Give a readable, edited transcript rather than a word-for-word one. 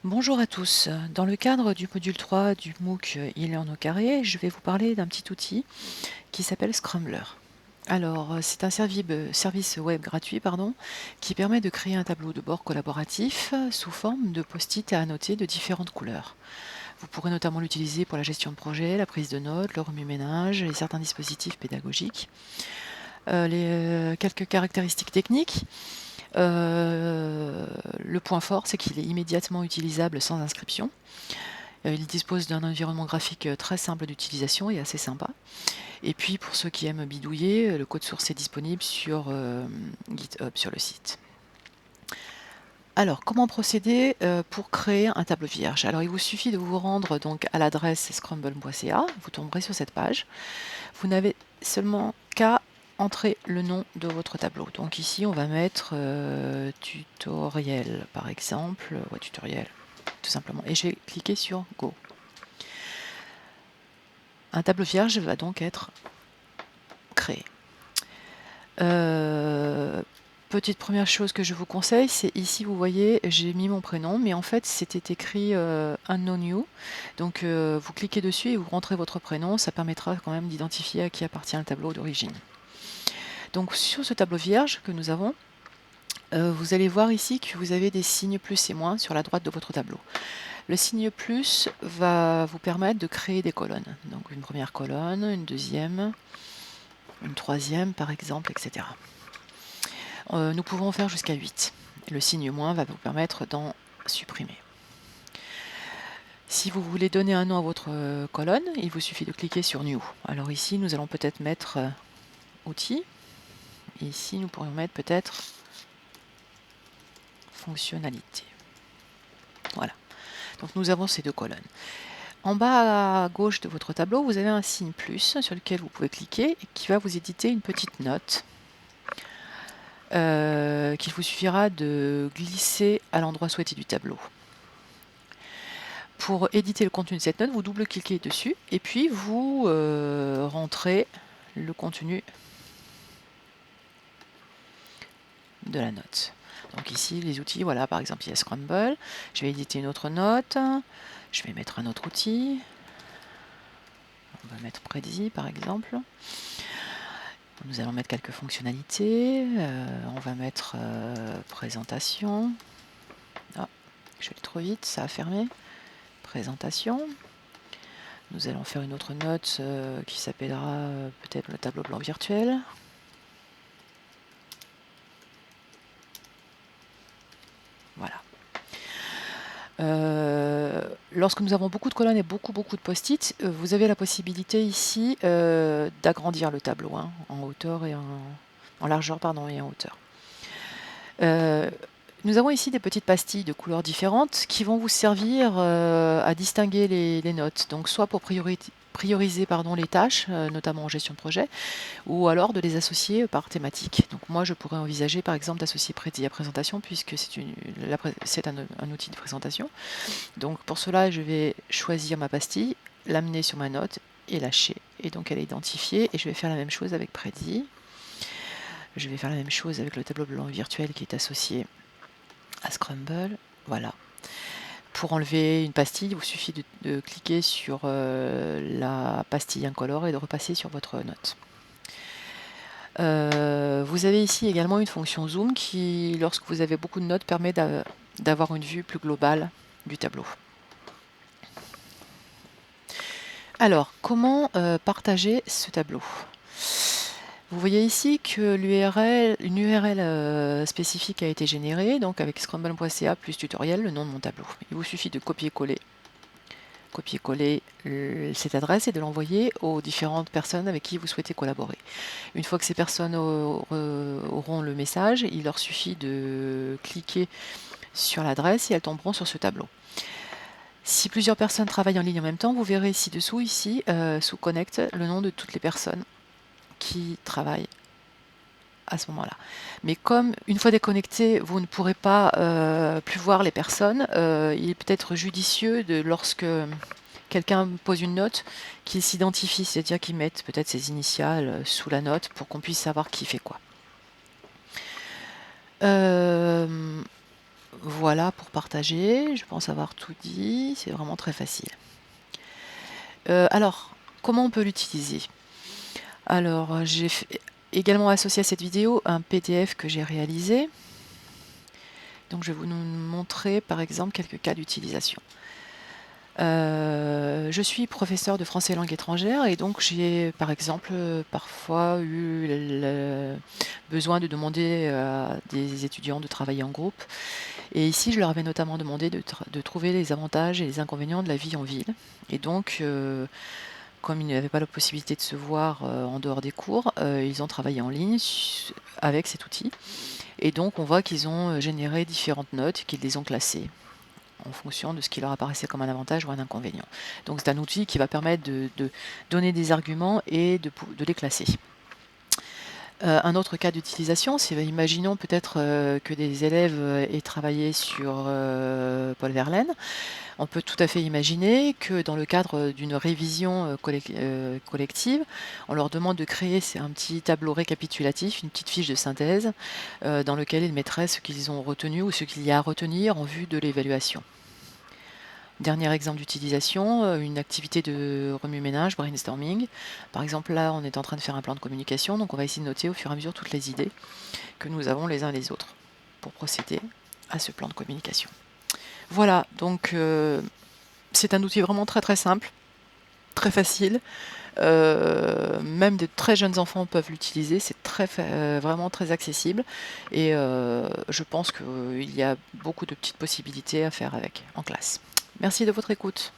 Bonjour à tous. Dans le cadre du module 3 du MOOC e-Learn au carré, je vais vous parler d'un petit outil qui s'appelle Scrambler. Alors, c'est un service web gratuit qui permet de créer un tableau de bord collaboratif sous forme de post-it à annoter de différentes couleurs. Vous pourrez notamment l'utiliser pour la gestion de projet, la prise de notes, le remue-ménage et certains dispositifs pédagogiques. Quelques caractéristiques techniques. Le point fort, c'est qu'il est immédiatement utilisable sans inscription. Il dispose d'un environnement graphique très simple d'utilisation et assez sympa. Et puis pour ceux qui aiment bidouiller, le code source est disponible sur GitHub sur le site. Alors, comment procéder pour créer un tableau vierge? Alors, il vous suffit de vous rendre donc à l'adresse scramble.ca, vous tomberez sur cette page. Vous n'avez seulement qu'à entrer le nom de votre tableau. Donc ici, on va mettre tutoriel, par exemple. Ouais, tutoriel, tout simplement. Et je vais cliquer sur Go. Un tableau vierge va donc être créé. Petite première chose que je vous conseille, c'est ici, vous voyez, j'ai mis mon prénom, mais en fait, c'était écrit Unknown You. Donc, vous cliquez dessus et vous rentrez votre prénom. Ça permettra quand même d'identifier à qui appartient le tableau d'origine. Donc, sur ce tableau vierge que nous avons, vous allez voir ici que vous avez des signes plus et moins sur la droite de votre tableau. Le signe plus va vous permettre de créer des colonnes. Donc, une première colonne, une deuxième, une troisième, par exemple, etc. Nous pouvons en faire jusqu'à 8. Le signe moins va vous permettre d'en supprimer. Si vous voulez donner un nom à votre colonne, il vous suffit de cliquer sur New. Alors ici, nous allons peut-être mettre Outils. Et ici, nous pourrions mettre peut-être Fonctionnalité. Voilà. Donc nous avons ces deux colonnes. En bas à gauche de votre tableau, vous avez un signe plus sur lequel vous pouvez cliquer et qui va vous éditer une petite note qu'il vous suffira de glisser à l'endroit souhaité du tableau. Pour éditer le contenu de cette note, vous double-cliquez dessus et puis vous rentrez le contenu de la note. Donc ici, les outils, voilà, par exemple, il y a Scramble. Je vais éditer une autre note. Je vais mettre un autre outil. On va mettre Prezi, par exemple. Nous allons mettre quelques fonctionnalités. On va mettre présentation. Ah, je vais aller trop vite, ça a fermé. Présentation. Nous allons faire une autre note qui s'appellera peut-être le tableau blanc virtuel. Voilà. Lorsque nous avons beaucoup de colonnes et beaucoup de post-it, vous avez la possibilité ici d'agrandir le tableau en hauteur et en largeur et en hauteur. Nous avons ici des petites pastilles de couleurs différentes qui vont vous servir à distinguer les notes. Donc soit pour prioriser les tâches, notamment en gestion de projet, ou alors de les associer par thématique. Donc moi, je pourrais envisager par exemple d'associer Prezi à présentation puisque c'est un outil de présentation. Donc pour cela, je vais choisir ma pastille, l'amener sur ma note et lâcher. Et donc elle est identifiée et je vais faire la même chose avec Prezi. Je vais faire la même chose avec le tableau blanc virtuel qui est associé à Scramble. Voilà. Pour enlever une pastille, il vous suffit de cliquer sur la pastille incolore et de repasser sur votre note. Vous avez ici également une fonction zoom qui, lorsque vous avez beaucoup de notes, permet d'avoir une vue plus globale du tableau. Alors, comment partager ce tableau? Vous voyez ici que une URL spécifique a été générée, donc avec scramble.ca plus tutoriel, le nom de mon tableau. Il vous suffit de copier-coller cette adresse et de l'envoyer aux différentes personnes avec qui vous souhaitez collaborer. Une fois que ces personnes auront le message, il leur suffit de cliquer sur l'adresse et elles tomberont sur ce tableau. Si plusieurs personnes travaillent en ligne en même temps, vous verrez ci-dessous, sous Connect, le nom de toutes les personnes qui travaillent à ce moment-là. Mais comme une fois déconnecté, vous ne pourrez pas plus voir les personnes, il est peut-être judicieux lorsque quelqu'un pose une note, qu'il s'identifie, c'est-à-dire qu'il mette peut-être ses initiales sous la note pour qu'on puisse savoir qui fait quoi. Voilà pour partager, je pense avoir tout dit, c'est vraiment très facile. Alors, comment on peut l'utiliser? Alors, j'ai également associé à cette vidéo un PDF que j'ai réalisé. Donc je vais vous montrer par exemple quelques cas d'utilisation. Je suis professeure de français langue étrangère et donc j'ai par exemple parfois eu le besoin de demander à des étudiants de travailler en groupe. Et ici, je leur avais notamment demandé de trouver les avantages et les inconvénients de la vie en ville. Et donc, comme ils n'avaient pas la possibilité de se voir en dehors des cours, ils ont travaillé en ligne avec cet outil. Et donc, on voit qu'ils ont généré différentes notes et qu'ils les ont classées en fonction de ce qui leur apparaissait comme un avantage ou un inconvénient. Donc, c'est un outil qui va permettre de donner des arguments et de les classer. Un autre cas d'utilisation, c'est imaginons peut-être que des élèves aient travaillé sur Paul Verlaine. On peut tout à fait imaginer que dans le cadre d'une révision collective, on leur demande de créer un petit tableau récapitulatif, une petite fiche de synthèse, dans lequel ils mettraient ce qu'ils ont retenu ou ce qu'il y a à retenir en vue de l'évaluation. Dernier exemple d'utilisation, une activité de remue-ménage, brainstorming. Par exemple, là, on est en train de faire un plan de communication, donc on va essayer de noter au fur et à mesure toutes les idées que nous avons les uns les autres pour procéder à ce plan de communication. Voilà, donc c'est un outil vraiment très très simple, très facile. Même de très jeunes enfants peuvent l'utiliser, c'est vraiment très accessible et je pense qu'il y a beaucoup de petites possibilités à faire avec en classe. Merci de votre écoute.